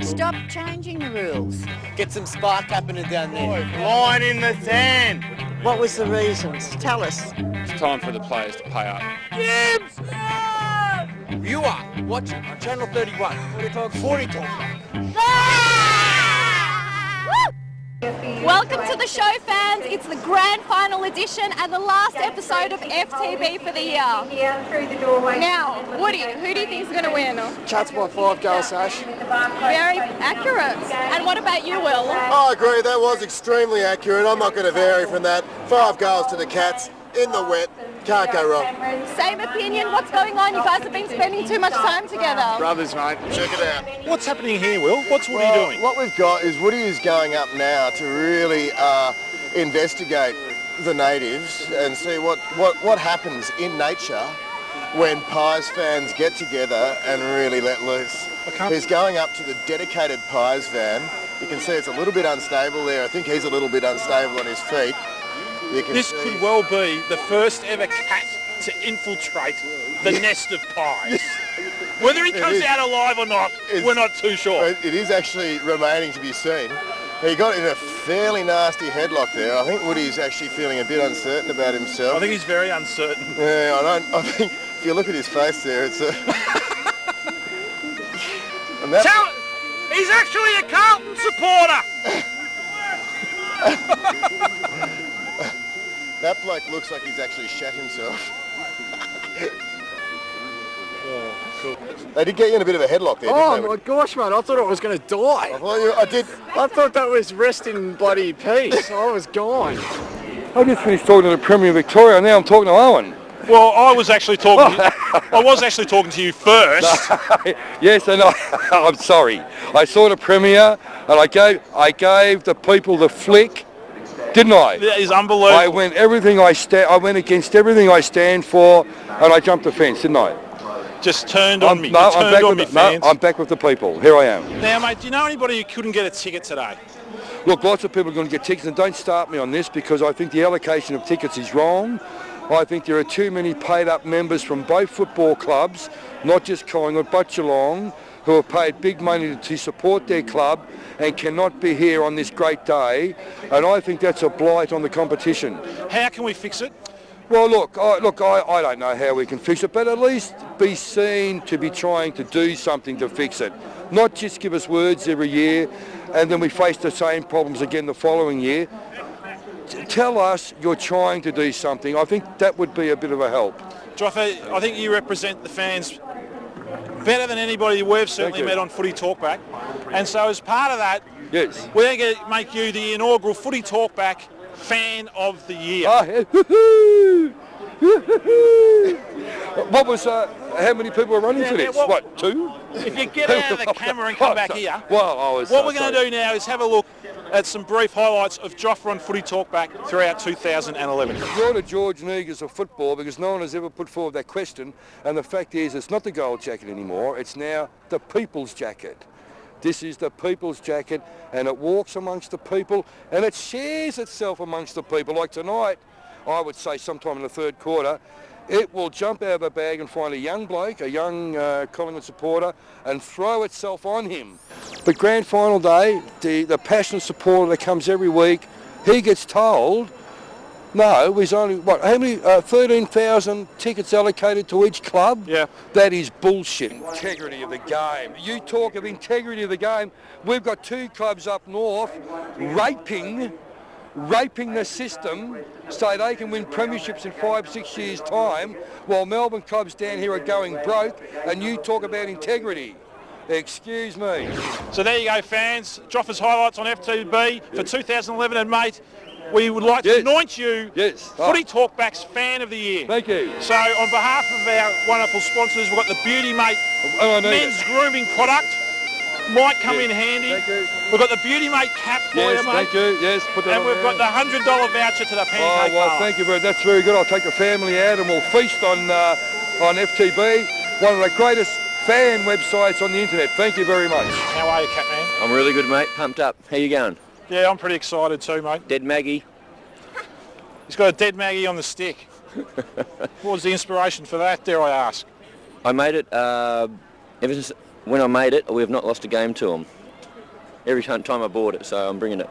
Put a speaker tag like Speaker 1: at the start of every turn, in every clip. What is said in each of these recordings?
Speaker 1: Stop changing the rules.
Speaker 2: Get some spark happening down there.
Speaker 3: Line in the sand.
Speaker 4: What was the reasons? Tell us.
Speaker 5: It's time for the players to pay up.
Speaker 2: Gibbs! You are watching on Channel 31. Footy Talkback.
Speaker 6: Welcome to the show, fans. It's the grand final edition and the last episode of FTB for the year. Now, Woody, who do you think is going to win?
Speaker 4: Cats by 5 goals, Sash.
Speaker 6: Very accurate. And what about you, Will?
Speaker 7: I agree, that was extremely accurate. I'm not going to vary from that. 5 goals to the Cats in the wet. Can't go wrong.
Speaker 6: Same opinion. What's going on? You guys have been spending too much time together.
Speaker 7: Brothers, mate. Check it out.
Speaker 5: What's happening here, Will? What's Woody doing?
Speaker 7: What we've got is Woody is going up now to really investigate the natives and see what happens in nature when Pies fans get together and really let loose. He's going up to the dedicated Pies van. You can see it's a little bit unstable there. I think he's a little bit unstable on his feet.
Speaker 5: This could well be the first ever cat to infiltrate the nest of pies. Whether he comes out alive or not, we're not too sure.
Speaker 7: It is actually remaining to be seen. He got in a fairly nasty headlock there. I think Woody's actually feeling a bit uncertain about himself.
Speaker 5: I think he's very uncertain.
Speaker 7: Yeah, I think if you look at his face there, it's a...
Speaker 5: He's actually a Carlton supporter!
Speaker 7: That bloke looks like he's actually shat himself.
Speaker 5: Oh, cool.
Speaker 7: They did get you in a bit of a headlock there, didn't they?
Speaker 4: My gosh, mate, I thought I was going to die.
Speaker 7: I
Speaker 4: thought that was rest in bloody peace. I was gone.
Speaker 8: I just finished talking to the Premier of Victoria, now I'm talking to Owen.
Speaker 5: Well, I was actually talking to you first.
Speaker 8: Yes, and I'm sorry. I saw the Premier and I gave the people the flick. Didn't I?
Speaker 5: That is unbelievable.
Speaker 8: I went against everything I stand for, and I jumped the fence, didn't I?
Speaker 5: Just turned on me.
Speaker 8: I'm back with the people. Here I am.
Speaker 5: Now, mate, do you know anybody who couldn't get a ticket today?
Speaker 8: Look, lots of people are going to get tickets, and don't start me on this because I think the allocation of tickets is wrong. I think there are too many paid-up members from both football clubs, not just Collingwood but Geelong, who have paid big money to support their club and cannot be here on this great day, and I think that's a blight on the competition.
Speaker 5: How can we fix it?
Speaker 8: Well, look, I don't know how we can fix it, but at least be seen to be trying to do something to fix it. Not just give us words every year and then we face the same problems again the following year. Tell us you're trying to do something. I think that would be a bit of a help.
Speaker 5: Joffa, I think you represent the fans better than anybody we've certainly met on Footy Talkback. And so as part of that,
Speaker 8: yes,
Speaker 5: we're going to make you the inaugural Footy Talkback Fan of the Year.
Speaker 8: What was, how many people are running for this?
Speaker 5: Well,
Speaker 8: what, 2?
Speaker 5: If you get out of the camera and come back here,
Speaker 8: what
Speaker 5: we're going to do now is have a look at some brief highlights of Joffa on Footy Talkback throughout 2011.
Speaker 8: You're the George Negus of football because no one has ever put forward that question, and the fact is it's not the gold jacket anymore, it's now the people's jacket. This is the people's jacket, and it walks amongst the people, and it shares itself amongst the people. Like tonight, I would say sometime in the third quarter, it will jump out of the bag and find a young bloke, a young Collingwood supporter, and throw itself on him. But grand final day, the passionate supporter that comes every week, he gets told, no, there's only, how many, 13,000 tickets allocated to each club?
Speaker 5: Yeah.
Speaker 8: That is bullshit. Integrity of the game. You talk of integrity of the game, we've got 2 clubs up north raping the system so they can win premierships in 5-6 years' time, while Melbourne clubs down here are going broke, and you talk about integrity. Excuse me.
Speaker 5: So there you go, fans. Joffa's highlights on FTB for 2011, and mate, we would like to anoint you Footy Talkback's Fan of the Year.
Speaker 8: Thank you.
Speaker 5: So on behalf of our wonderful sponsors, we've got the Beauty Mate men's grooming product. Might come in handy.
Speaker 8: Thank you.
Speaker 5: We've got the Beauty Mate cap for you, mate.
Speaker 8: Thank you. Yes, put that
Speaker 5: and
Speaker 8: on
Speaker 5: we've got the $100 voucher to the pancake parlour.
Speaker 8: Thank you very much. That's very good. I'll take the family out and we'll feast on FTB, one of the greatest fan websites on the internet. Thank you very much.
Speaker 5: How are you, Catman?
Speaker 2: I'm really good, mate. Pumped up. How you going?
Speaker 5: Yeah, I'm pretty excited too, mate.
Speaker 9: Dead Maggie.
Speaker 5: He's got a dead Maggie on the stick. What was the inspiration for that, dare I ask?
Speaker 9: I made it, ever since when I made it, we have not lost a game to him. Every time I bought it, so I'm bringing it.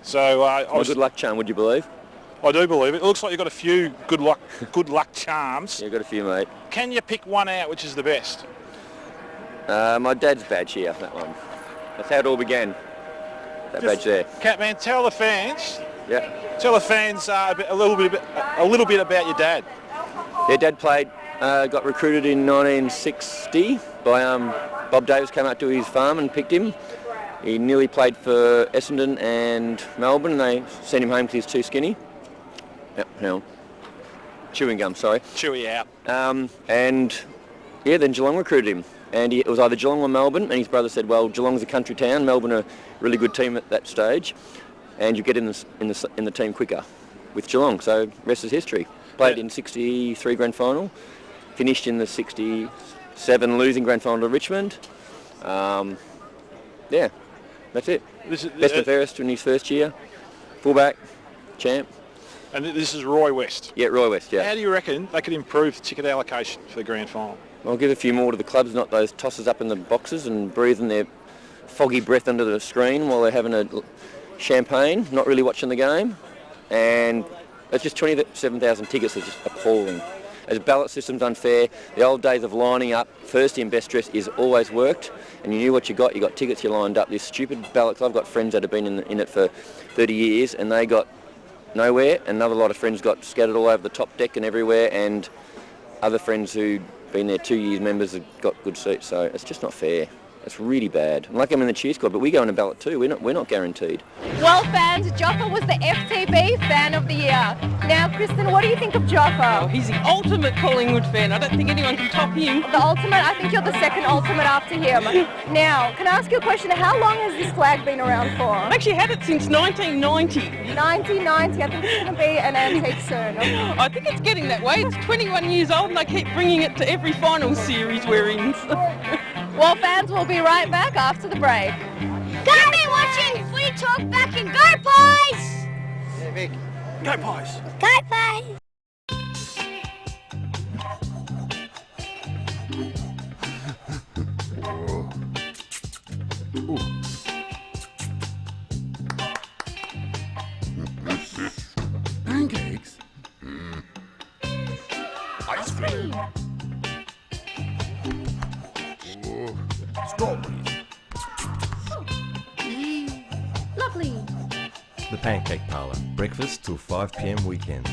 Speaker 5: So
Speaker 9: My good luck charm, would you believe?
Speaker 5: I do believe it. It looks like you've got a few good luck charms.
Speaker 9: Yeah, got a few, mate.
Speaker 5: Can you pick one out which is the best?
Speaker 9: My dad's badge here, that one. That's how it all began. That badge there.
Speaker 5: Catman, tell the fans.
Speaker 9: Yeah.
Speaker 5: Tell the fans a little bit about your dad.
Speaker 9: Yeah, Dad played. Got recruited in 1960 by Bob Davis. Came out to his farm and picked him. He nearly played for Essendon and Melbourne, and they sent him home because he was too skinny. Yep, hang on. Chewing gum, sorry.
Speaker 5: Chewy out.
Speaker 9: And yeah, then Geelong recruited him. And it was either Geelong or Melbourne, and his brother said, well, Geelong's a country town, Melbourne are a really good team at that stage, and you get in the team quicker with Geelong. So rest is history. Played in 63 grand final, finished in the 67 losing grand final to Richmond. Yeah, that's it. Best and fairest in his first year, fullback, champ.
Speaker 5: And this is Roy West?
Speaker 9: Yeah, Roy West, yeah.
Speaker 5: How do you reckon they could improve the ticket allocation for the grand final?
Speaker 9: I'll give a few more to the clubs, not those tosses up in the boxes and breathing their foggy breath under the screen while they're having a champagne, not really watching the game. And it's just 27,000 tickets is just appalling. As ballot system's unfair, the old days of lining up, first in best dress is always worked, and you knew what you got tickets, you lined up. This stupid ballots, I've got friends that have been in it for 30 years and they got nowhere, and another lot of friends got scattered all over the top deck and everywhere, and other friends who'd been there 2 years members have got good seats, so it's just not fair. It's really bad. I'm like I'm in the cheer squad, but we go in a ballot too. We're not guaranteed.
Speaker 6: Well, fans, Joffa was the FTB Fan of the Year. Now, Kristen, what do you think of Joffa?
Speaker 10: Oh, he's the ultimate Collingwood fan. I don't think anyone can top him.
Speaker 6: The ultimate? I think you're the second ultimate after him. Now, can I ask you a question? How long has this flag been around for?
Speaker 10: I've actually had it since 1990.
Speaker 6: 1990. I think it's going to be an antique soon.
Speaker 10: I think it's getting that way. It's 21 years old and I keep bringing it to every final series we're in.
Speaker 6: Well, fans, we'll be right back after the break.
Speaker 11: Gonna be watching Footy Talkback and Go Pies!
Speaker 2: Yeah, Vic.
Speaker 5: Go Pies!
Speaker 11: Go Pies!
Speaker 12: Pancakes?
Speaker 11: Ice cream!
Speaker 12: Strawberries.
Speaker 11: Lovely!
Speaker 13: The Pancake Parlour, breakfast till 5 p.m. weekends.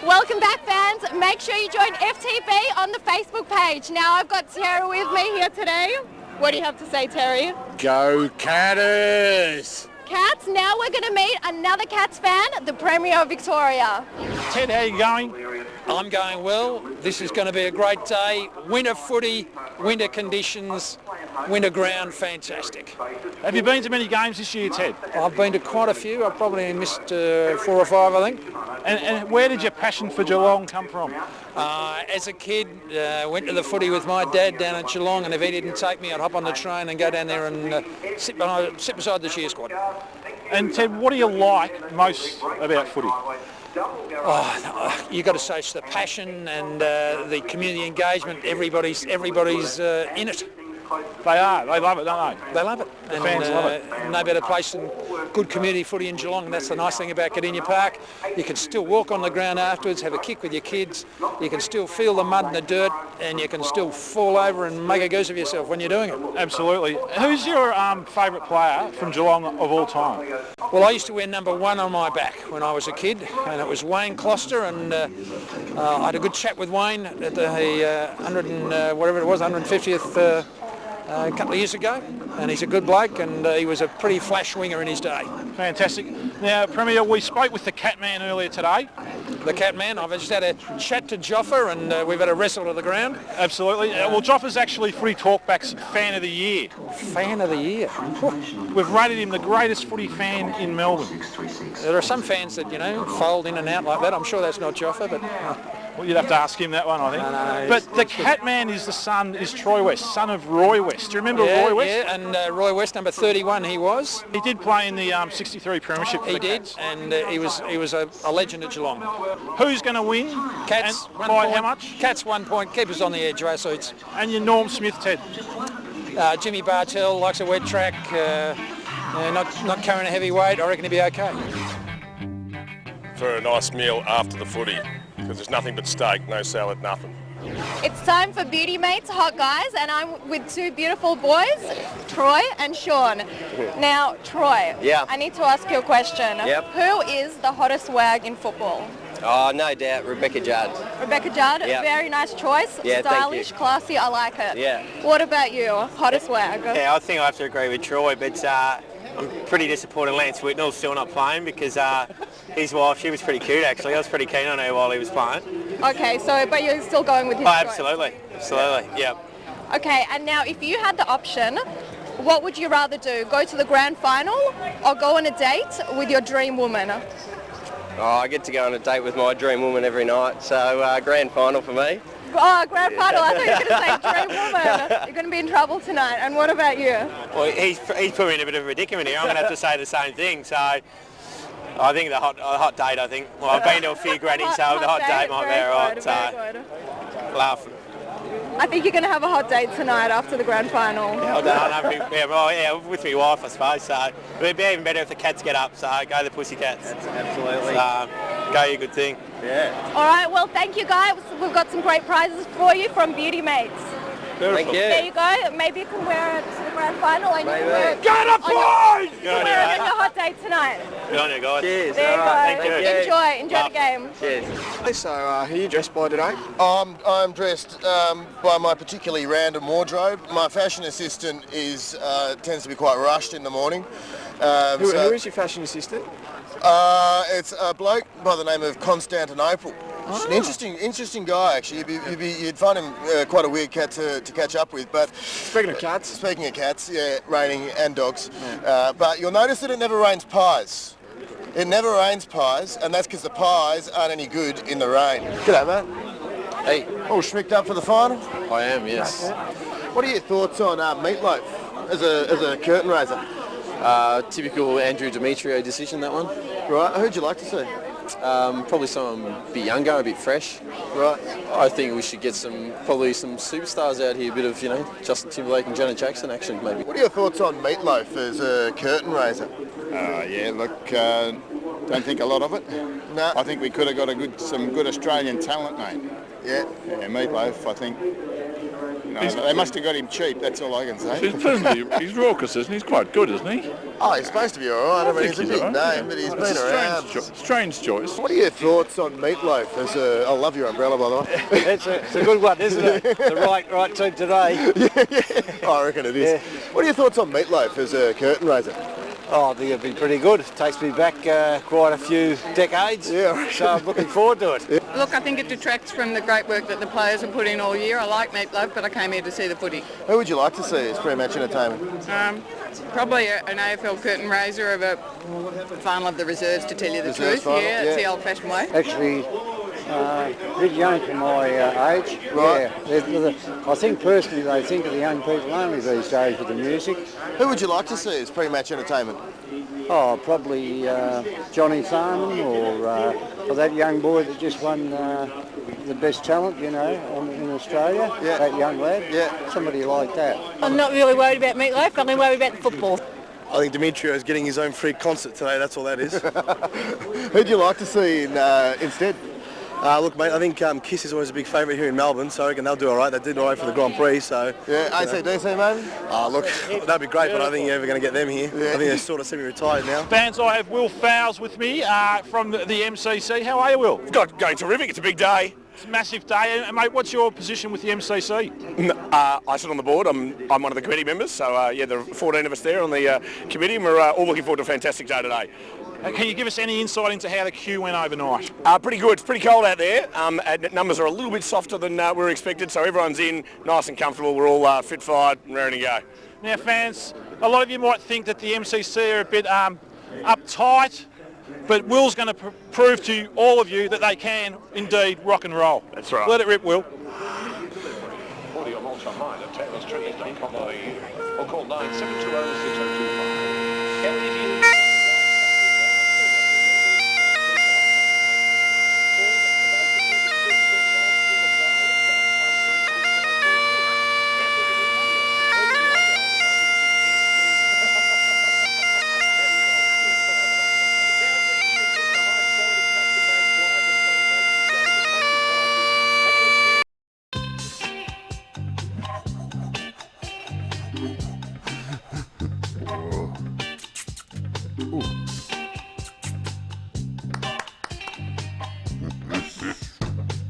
Speaker 6: Welcome back, fans. Make sure you join FTB on the Facebook page. Now, I've got Terry with me here today. What do you have to say, Terry?
Speaker 2: Go Catters!
Speaker 6: Cats, now we're going to meet another Cats fan, the Premier of Victoria.
Speaker 5: Ted, how are you going?
Speaker 14: I'm going well. This is going to be a great day. Winter footy, winter conditions, winter ground, fantastic.
Speaker 5: Have you been to many games this year, Ted?
Speaker 14: I've been to quite a few. I've probably missed 4 or 5, I think.
Speaker 5: And where did your passion for Geelong come from?
Speaker 14: As a kid, went to the footy with my dad down at Geelong, and if he didn't take me, I'd hop on the train and go down there and sit beside the cheer squad.
Speaker 5: And Ted, what do you like most about footy?
Speaker 14: Oh, you got to say it's the passion and the community engagement. Everybody's in it.
Speaker 5: They are. They love it, don't they?
Speaker 14: They love it.
Speaker 5: The fans love it.
Speaker 14: No better place than good community footy in Geelong, and that's the nice thing about Cardinia Park. You can still walk on the ground afterwards, have a kick with your kids. You can still feel the mud and the dirt, and you can still fall over and make a goose of yourself when you're doing it.
Speaker 5: Absolutely. Who's your favourite player from Geelong of all time?
Speaker 14: Well, I used to wear number 1 on my back when I was a kid, and it was Wayne Closter, and I had a good chat with Wayne at the 150th a couple of years ago, and he's a good bloke, and he was a pretty flash winger in his day.
Speaker 5: Fantastic. Now, Premier, we spoke with the Catman earlier today.
Speaker 14: The Catman, I've just had a chat to Joffa, and we've had a wrestle to the ground.
Speaker 5: Absolutely. Well, Joffa's actually Footy Talkback's Fan of the Year.
Speaker 14: Fan of the Year?
Speaker 5: We've rated him the greatest footy fan in Melbourne.
Speaker 14: There are some fans that, fold in and out like that. I'm sure that's not Joffa, but...
Speaker 5: Well, you'd have to ask him that one, I think.
Speaker 14: No,
Speaker 5: but the Catman is Troy West, son of Roy West. Do you remember Roy West?
Speaker 14: Yeah, and Roy West, number 31, he was.
Speaker 5: He did play in the 63 Premiership.
Speaker 14: He did, and he was a legend at Geelong.
Speaker 5: Who's going to win?
Speaker 14: Cats.
Speaker 5: And by how much?
Speaker 14: Cats 1 point. Keep us on the edge, race suits.
Speaker 5: And your Norm Smith, Ted?
Speaker 14: Jimmy Bartell likes a wet track. Not carrying a heavy weight. I reckon he'll be okay.
Speaker 12: For a nice meal after the footy, because there's nothing but steak, no salad, nothing.
Speaker 6: It's time for Beauty Mates, Hot Guys, and I'm with two beautiful boys, Troy and Sean. Now, Troy,
Speaker 15: Yeah.
Speaker 6: I need to ask you a question.
Speaker 15: Yep.
Speaker 6: Who is the hottest wag in football?
Speaker 15: Oh, no doubt, Rebecca Judd.
Speaker 6: Rebecca Judd,
Speaker 15: Yep.
Speaker 6: very nice choice.
Speaker 15: Yeah, thank
Speaker 6: stylish,
Speaker 15: you.
Speaker 6: classy, I like it.
Speaker 15: Yeah.
Speaker 6: What about you, hottest wag?
Speaker 16: Yeah, I think I have to agree with Troy, but I'm pretty disappointed Lance Whitnell's still not playing because his wife, she was pretty cute actually. I was pretty keen on her while he was playing.
Speaker 6: Okay, so, but you're still going with his
Speaker 16: Oh,
Speaker 6: choice?
Speaker 16: absolutely, yeah.
Speaker 6: Okay, and now if you had the option, what would you rather do? Go to the grand final or go on a date with your dream woman?
Speaker 15: Oh, I get to go on a date with my dream woman every night, so grand final for me.
Speaker 6: Oh, grand final. I thought you were going to say dream woman. You're going to be in trouble tonight. And what about you?
Speaker 16: Well, he's put me in a bit of a predicament here. I'm going to have to say the same thing. So I think the hot date, I think. Well, I've been to a few grannies, so the hot date might be all right. So, laughing.
Speaker 6: I think you're going to have a hot date tonight after the grand final.
Speaker 16: Yeah, with my wife, I suppose. So it'd be even better if the cats get up. So go the Pussycats.
Speaker 15: Absolutely.
Speaker 16: So go your good thing.
Speaker 15: Yeah.
Speaker 6: All right, well, thank you, guys. We've got some great prizes for you from Beauty Mates.
Speaker 15: Thank you.
Speaker 6: There you go. Maybe you can wear it to the grand final and you can wear it,
Speaker 16: Get up, boys!
Speaker 6: you can wear it on your hot date tonight.
Speaker 16: Good on you, guys.
Speaker 15: Cheers.
Speaker 6: There you go.
Speaker 16: Thank you.
Speaker 6: Enjoy the game.
Speaker 15: Cheers.
Speaker 4: So, who are you dressed by today?
Speaker 7: I'm dressed by my particularly random wardrobe. My fashion assistant tends to be quite rushed in the morning.
Speaker 4: Who is your fashion assistant?
Speaker 7: It's a bloke by the name of Constantinople. An interesting guy actually. You'd find him quite a weird cat to catch up with. But
Speaker 4: Speaking of cats,
Speaker 7: yeah, raining and dogs. But you'll notice that it never rains pies. It never rains pies, and that's because the pies aren't any good in the rain. G'day, mate.
Speaker 17: Hey.
Speaker 7: All schmicked up for the final?
Speaker 17: I am, yes.
Speaker 7: What are your thoughts on Meatloaf as a curtain raiser?
Speaker 17: Typical Andrew Demetrio decision, that one.
Speaker 7: Right. Who'd you like to see?
Speaker 17: Probably someone a bit younger, a bit fresh.
Speaker 7: Right.
Speaker 17: I think we should get probably some superstars out here, a bit of, Justin Timberlake and Janet Jackson action, maybe.
Speaker 7: What are your thoughts on Meatloaf as a curtain raiser?
Speaker 18: Don't think a lot of it.
Speaker 7: No.
Speaker 18: I think we could have got some good Australian talent, mate.
Speaker 7: Yeah.
Speaker 18: Yeah, Meatloaf, I think. They must have got him cheap, that's all I can say.
Speaker 19: He's raucous, isn't he? He's quite good, isn't he?
Speaker 7: Oh, he's supposed to be all right. I mean, he's a big
Speaker 19: all right,
Speaker 7: name, but he's been around.
Speaker 19: Strange choice.
Speaker 7: What are your thoughts on Meatloaf as a... I love your umbrella, by the way.
Speaker 20: It's a good one, isn't it? The right team today.
Speaker 7: Yeah. I reckon it is.
Speaker 20: Yeah.
Speaker 7: What are your thoughts on Meatloaf as a curtain raiser?
Speaker 20: Oh, I think it'd be pretty good. It takes me back quite a few decades, so I'm looking forward to it.
Speaker 10: Look, I think it detracts from the great work that the players have put in all year. I like Meatloaf, but I came here to see the footy.
Speaker 7: Who would you like to see as pre-match entertainment?
Speaker 10: Probably an AFL curtain raiser of a final of the reserves, to tell you the
Speaker 7: Reserves
Speaker 10: truth.
Speaker 7: final,
Speaker 10: Yeah, it's the old-fashioned way.
Speaker 20: Actually, a bit young for my age.
Speaker 7: Right.
Speaker 20: Yeah. I think personally they think of the young people only these days with the music.
Speaker 7: Who would you like to see as pre-match entertainment?
Speaker 20: Oh, probably Johnny Farman or that young boy that just won the best talent, in Australia.
Speaker 7: Yeah.
Speaker 20: That young lad.
Speaker 7: Yeah.
Speaker 20: Somebody like that.
Speaker 21: I'm not really worried about Meatloaf, I'm only worried about the football.
Speaker 22: I think Demetrio is getting his own free concert today, that's all that is.
Speaker 7: Who'd you like to see instead?
Speaker 22: Look, mate, I think Kiss is always a big favourite here in Melbourne, so I reckon they'll do all right. They did all right for the Grand Prix, so...
Speaker 7: Yeah, ACDC, maybe?
Speaker 22: Look, that'd be great, but I think you're ever going to get them here. Yeah. I think they're sort of semi-retired now.
Speaker 5: Fans, I have Will Fowles with me from the MCC. How are you, Will?
Speaker 23: Going terrific. It's a big day.
Speaker 5: It's a massive day. Mate, what's your position with the MCC?
Speaker 23: I sit on the board. I'm one of the committee members, so there are 14 of us there on the committee, and we're all looking forward to a fantastic day today.
Speaker 5: Can you give us any insight into how the queue went overnight?
Speaker 23: Pretty good. It's pretty cold out there. Numbers are a little bit softer than we were expected, so everyone's in nice and comfortable. We're all fit, fired and ready to go.
Speaker 5: Now, fans, a lot of you might think that the MCC are a bit uptight but Will's going to prove to all of you that they can indeed rock and roll.
Speaker 12: That's right.
Speaker 5: Let it rip, Will.
Speaker 1: 40 or mulch online at taylorstreet.com or call 9720-6025.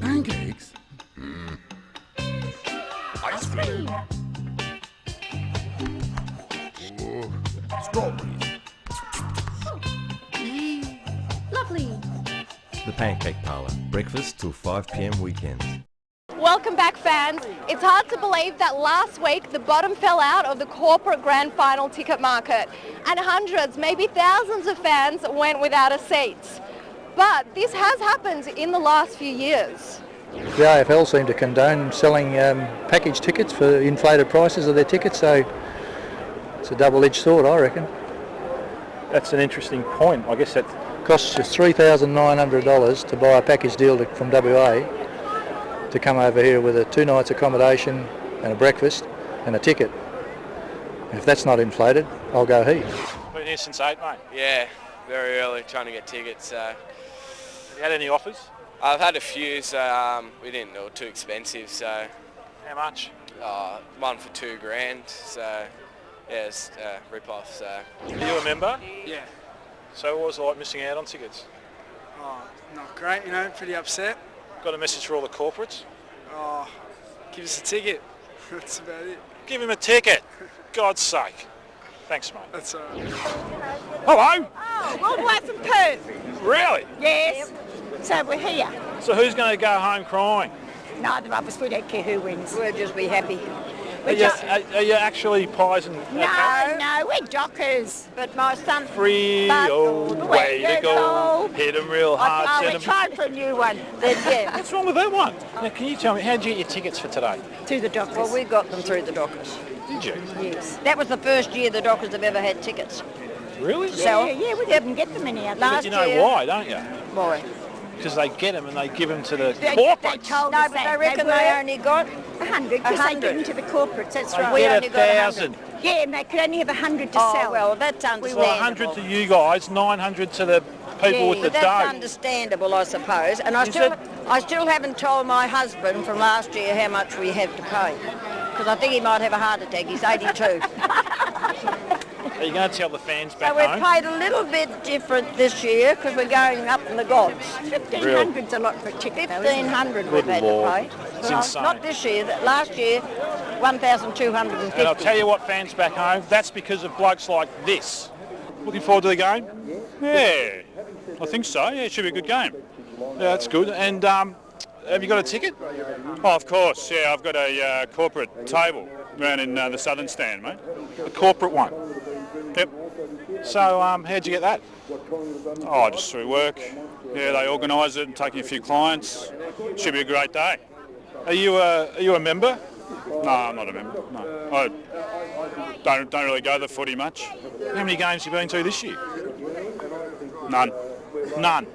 Speaker 13: Pancakes?
Speaker 1: Ice cream.
Speaker 13: Strawberries.
Speaker 6: Lovely.
Speaker 13: The Pancake Parlour. Breakfast till 5 p.m. weekends.
Speaker 6: Welcome back, fans. It's hard to believe that last week the bottom fell out of the corporate grand final ticket market and hundreds, maybe thousands of fans went without a seat. But this has happened in the last few years.
Speaker 14: The AFL seem to condone selling package tickets for inflated prices of their tickets, so it's a double-edged sword, I reckon.
Speaker 5: That's an interesting point. I guess that
Speaker 14: Costs you $3,900 to buy a package deal from WA to come over here with a 2 nights accommodation and a breakfast and a ticket. And if that's not inflated, I'll go heat.
Speaker 5: Been here since 8, mate.
Speaker 3: Yeah, very early trying to get tickets.
Speaker 5: Have you had any offers?
Speaker 3: I've had a few, so we didn't know, too expensive. So
Speaker 5: how much?
Speaker 3: One for $2,000. So yeah, it's rip off. So.
Speaker 5: Are you a member?
Speaker 8: Yeah.
Speaker 5: So what was it like missing out on tickets?
Speaker 8: Oh, not great, you know, pretty upset.
Speaker 5: Got a message for all the corporates?
Speaker 8: Oh, give us a ticket. That's about it.
Speaker 5: Give him a ticket. God's sake. Thanks, mate.
Speaker 8: That's all right.
Speaker 5: Hello.
Speaker 24: Oh, all the way from Perth.
Speaker 5: Really?
Speaker 24: Yes. So we're here.
Speaker 5: So who's going to go home crying?
Speaker 24: Neither of us, we don't care who wins. We'll just be happy.
Speaker 5: Are you actually pies and...
Speaker 24: No, we're dockers. But my son...
Speaker 5: Free old way to go. Hit 'em real hard.
Speaker 24: We're trying for a new one. Yeah.
Speaker 5: What's wrong with that one? Now, can you tell me, how did you get your tickets for today?
Speaker 24: To the dockers.
Speaker 25: Well, we got them through the Dockers.
Speaker 5: Did you?
Speaker 25: Yes. That was the first year the Dockers have ever had tickets.
Speaker 5: Really?
Speaker 24: Yeah, we didn't get them any last
Speaker 5: year. But you know why, don't you?
Speaker 25: Why?
Speaker 5: Because they get them and they give them to the
Speaker 24: They
Speaker 5: corporates.
Speaker 24: told
Speaker 25: No,
Speaker 24: us
Speaker 25: but
Speaker 24: that.
Speaker 25: they reckon they only got
Speaker 24: 100 because they give them to the corporates, that's
Speaker 5: They
Speaker 24: right.
Speaker 5: get
Speaker 25: We only got
Speaker 5: 1,000.
Speaker 24: Yeah, and they could only have 100 to
Speaker 25: Oh,
Speaker 24: sell.
Speaker 25: well, that's understandable.
Speaker 5: Well, 100 to you guys, 900 to the people with the
Speaker 25: But that's
Speaker 5: dough.
Speaker 25: understandable, I suppose. And I still haven't told my husband from last year how much we have to pay. Because I think he might have a heart attack. He's 82.
Speaker 5: Are you going to tell the fans back
Speaker 25: So we've
Speaker 5: home?
Speaker 25: played a little bit different this year because we're going up in the gods.
Speaker 24: 1,500's a lot for a ticket.
Speaker 25: 1,500 we've
Speaker 5: Good
Speaker 25: had
Speaker 5: Lord.
Speaker 25: to pay.
Speaker 5: It's
Speaker 25: Well,
Speaker 5: insane.
Speaker 25: Not this year. Last year, 1,250.
Speaker 5: And I'll tell you what, fans back home, that's because of blokes like this. Looking forward to the game? Yeah, I think so. Yeah, it should be a good game. Yeah, that's good. And have you got a ticket?
Speaker 19: Oh, of course, yeah, I've got a corporate table around in the southern stand, mate.
Speaker 5: A corporate one?
Speaker 19: Yep.
Speaker 5: So how'd you get that?
Speaker 19: Oh, just through work. Yeah, they organise it and taking a few clients. Should be a great day.
Speaker 5: Are you a member?
Speaker 19: No, I'm not a member. No, I don't really go to the footy much.
Speaker 5: How many games have you been to this year?
Speaker 19: None.
Speaker 5: None.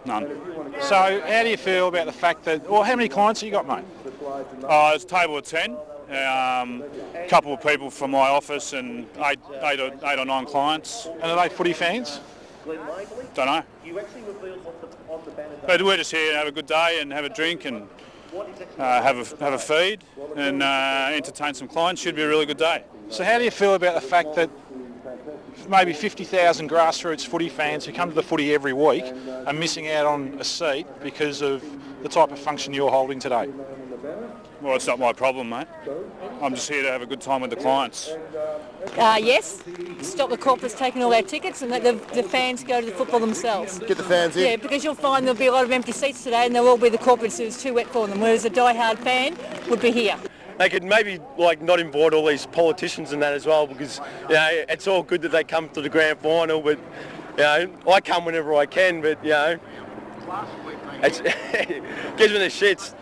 Speaker 19: None.
Speaker 5: So how do you feel about the fact that, well, how many clients have you got, mate?
Speaker 19: Oh, it's a table of 10. A couple of people from my office and eight or nine clients.
Speaker 5: And are they footy fans?
Speaker 19: Don't know. But we're just here to have a good day and have a drink and have a feed and entertain some clients. Should be a really good day.
Speaker 5: So how do you feel about the fact that maybe 50,000 grassroots footy fans who come to the footy every week are missing out on a seat because of the type of function you're holding today?
Speaker 19: Well, it's not my problem, mate. I'm just here to have a good time with the clients.
Speaker 21: Yes, stop the corporates taking all our tickets and let the fans go to the football themselves.
Speaker 7: Get the fans in.
Speaker 21: Yeah, because you'll find there'll be a lot of empty seats today and they'll all be the corporates who's too wet for them, whereas a die-hard fan would be here.
Speaker 15: They could maybe not invite all these politicians and that as well, because it's all good that they come to the grand final, but You know, I come whenever I can, but, you know, it gives me the shits.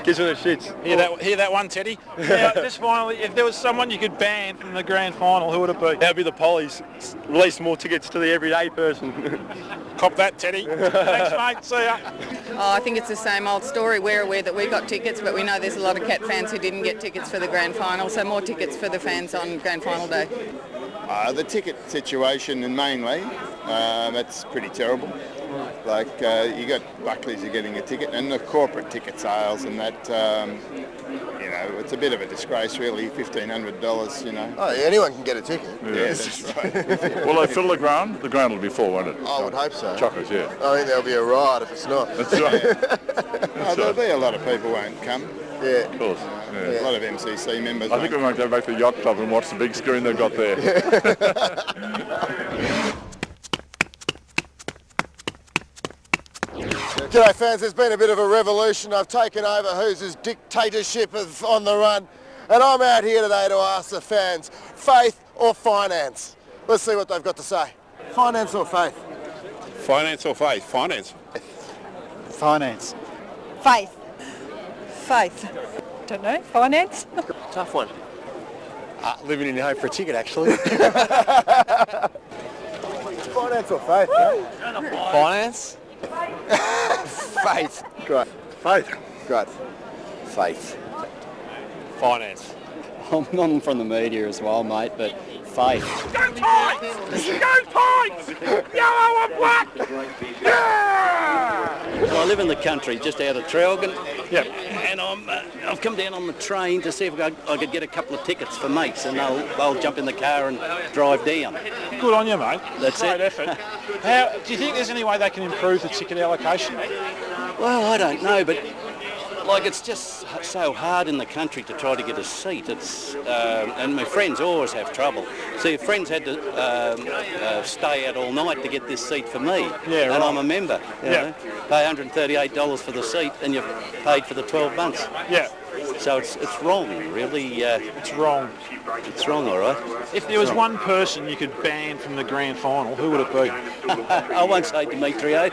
Speaker 15: Gives me the shits.
Speaker 5: Hear that one, Teddy? Now, just finally, if there was someone you could ban from the grand final, who would it be?
Speaker 15: That'd be the Pollies. Release more tickets to the everyday person.
Speaker 5: Cop that, Teddy. Thanks, mate. See ya.
Speaker 10: Oh, I think it's the same old story. We're aware that we got tickets, but we know there's a lot of Cat fans who didn't get tickets for the grand final, so more tickets for the fans on grand final day.
Speaker 18: The ticket situation, and mainly, that's pretty terrible. Like, you got Buckley's are getting a ticket, and the corporate ticket sales and that, you know, it's a bit of a disgrace really, $1,500, you know.
Speaker 7: Oh, yeah, anyone can get a ticket.
Speaker 18: Yeah, that's right.
Speaker 19: Will they fill the ground? The ground will be full, won't it?
Speaker 7: I would hope so.
Speaker 19: Chockers, yeah.
Speaker 7: I think there'll be a riot if it's not.
Speaker 19: That's right.
Speaker 18: There'll be a lot of people won't come.
Speaker 7: Yeah.
Speaker 19: Of course.
Speaker 18: A lot of MCC members.
Speaker 19: I think we might go back to the yacht club and watch the big screen they've got there.
Speaker 7: G'day fans, there's been a bit of a revolution. I've taken over Who's dictatorship of On the Run, and I'm out here today to ask the fans, faith or finance? Let's see what they've got to say. Finance or faith?
Speaker 19: Finance or faith? Finance.
Speaker 20: Finance.
Speaker 21: Faith. Faith. Don't know. Finance.
Speaker 15: Tough one.
Speaker 22: Living in your home for a ticket, actually.
Speaker 7: Finance or faith?
Speaker 15: Finance?
Speaker 7: Faith. Great.
Speaker 22: Faith.
Speaker 7: Great.
Speaker 22: Faith.
Speaker 15: Finance.
Speaker 20: I'm not from the media as well, mate, but faith.
Speaker 5: Go Pies! Go Pies! Yellow and black! Yeah!
Speaker 20: Well, I live in the country, just out of Traralgon.
Speaker 5: Yep.
Speaker 20: And I've come down on the train to see if I could get a couple of tickets for mates, and they'll jump in the car and drive down.
Speaker 5: Good on you, mate.
Speaker 20: That's
Speaker 5: Great
Speaker 20: it.
Speaker 5: effort. Do you think there's any way they can improve the ticket allocation?
Speaker 20: Well, I don't know, but like it's just so hard in the country to try to get a seat. It's and my friends always have trouble. See, friends had to stay out all night to get this seat for me.
Speaker 5: Yeah,
Speaker 20: and
Speaker 5: right.
Speaker 20: I'm a member. You know, pay $138 for the seat, and you've paid for the 12 months.
Speaker 5: Yeah.
Speaker 20: So it's wrong, really.
Speaker 5: It's wrong.
Speaker 20: It's wrong, all right.
Speaker 5: If there was one person you could ban from the grand final, who would it be?
Speaker 20: I won't say Demetrio.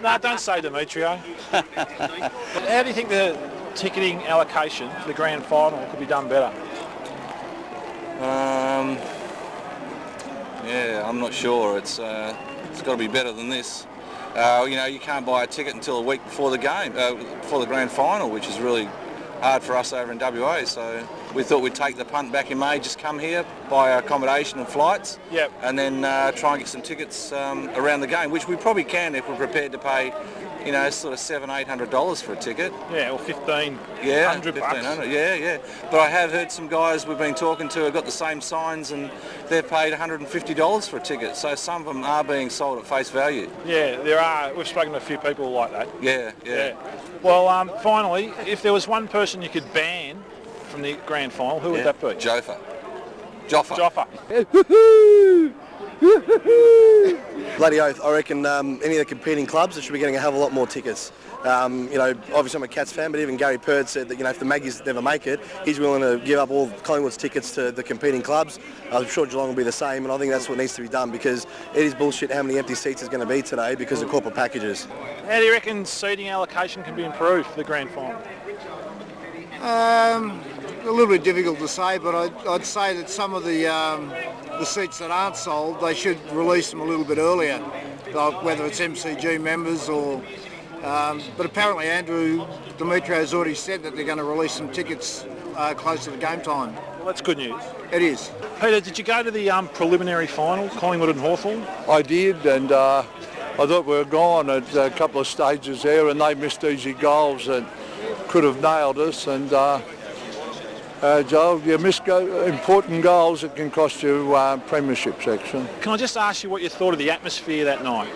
Speaker 5: No, don't say Demetrio. How do you think the ticketing allocation for the grand final could be done better?
Speaker 2: Yeah, I'm not sure. It's got to be better than this. You know, you can't buy a ticket until a week before the game, before the grand final, which is really hard for us over in WA. So we thought we'd take the punt back in May, just come here, buy accommodation and flights, and then try and get some tickets around the game, which we probably can if we're prepared to pay, you know, sort of $700-800 for a ticket.
Speaker 5: Yeah, or $1,500.
Speaker 2: Yeah, $1,500. Yeah. But I have heard some guys we've been talking to have got the same signs and they've paid $150 for a ticket. So some of them are being sold at face value.
Speaker 5: Yeah, there are. We've spoken to a few people like that.
Speaker 2: Yeah.
Speaker 5: Well, finally, if there was one person you could ban from the grand final, who would that be?
Speaker 2: Joffa.
Speaker 22: Bloody oath, I reckon any of the competing clubs should be getting a hell of a lot more tickets. You know, obviously I'm a Cats fan, but even Gary Purd said that, you know, if the Maggies never make it, he's willing to give up all Collingwood's tickets to the competing clubs. I'm sure Geelong will be the same, and I think that's what needs to be done, because it is bullshit how many empty seats there's going to be today because of corporate packages.
Speaker 5: How do you reckon seating allocation can be improved for the grand final?
Speaker 4: A little bit difficult to say, but I'd say that some of the seats that aren't sold, they should release them a little bit earlier, like whether it's MCG members or... but apparently Andrew Demetrio has already said that they're going to release some tickets close to the game time.
Speaker 5: Well, that's good news.
Speaker 4: It is.
Speaker 5: Peter, did you go to the preliminary final, Collingwood and Hawthorn?
Speaker 9: I did, and I thought we were gone at a couple of stages there, and they missed easy goals that could have nailed us. And Joel, you miss important goals that can cost you premiership section.
Speaker 5: Can I just ask you what you thought of the atmosphere that night?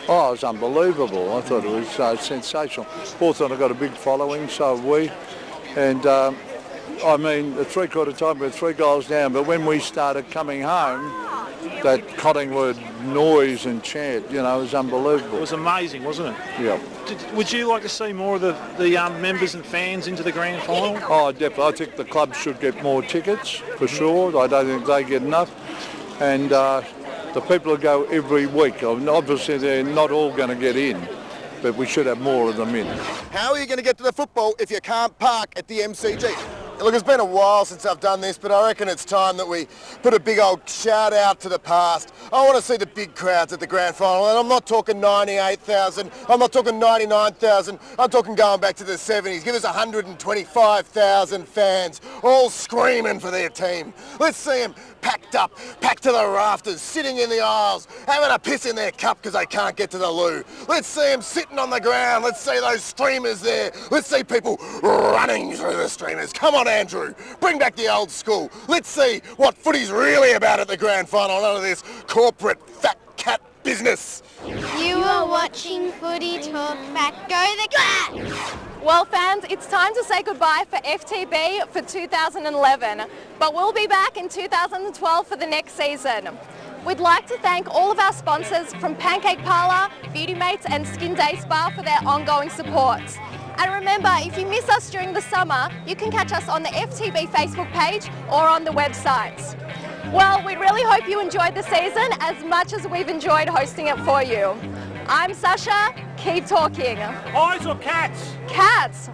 Speaker 9: Oh, it was unbelievable. I thought it was sensational. Hawthorn have got a big following, so have we. And I mean, at three-quarter time we were 3 goals down, but when we started coming home, that Collingwood noise and chant, you know, was unbelievable.
Speaker 5: It was amazing, wasn't it?
Speaker 9: Yeah.
Speaker 5: Would you like to see more of the members and fans into the grand final?
Speaker 9: Oh, definitely. I think the club should get more tickets, for sure. I don't think they get enough. And the people who go every week, obviously they're not all going to get in, but we should have more of them in.
Speaker 7: How are you going to get to the football if you can't park at the MCG? Look, it's been a while since I've done this, but I reckon it's time that we put a big old shout out to the past. I want to see the big crowds at the grand final, and I'm not talking 98,000, I'm not talking 99,000, I'm talking going back to the 70s. Give us 125,000 fans, all screaming for their team. Let's see them packed up, packed to the rafters, sitting in the aisles, having a piss in their cup because they can't get to the loo. Let's see them sitting on the ground. Let's see those streamers there. Let's see people running through the streamers. Come on, Andrew, bring back the old school. Let's see what footy's really about at the grand final. None of this corporate fat cat business.
Speaker 6: You are watching Footy Talkback. Go the Cats! Well, fans, it's time to say goodbye for FTB for 2011, but we'll be back in 2012 for the next season. We'd like to thank all of our sponsors from Pancake Parlour, Beauty Mates and Skin Day Spa for their ongoing support. And remember, if you miss us during the summer, you can catch us on the FTB Facebook page or on the website. Well, we really hope you enjoyed the season as much as we've enjoyed hosting it for you. I'm Sasha, keep talking.
Speaker 5: Eyes or cats?
Speaker 6: Cats.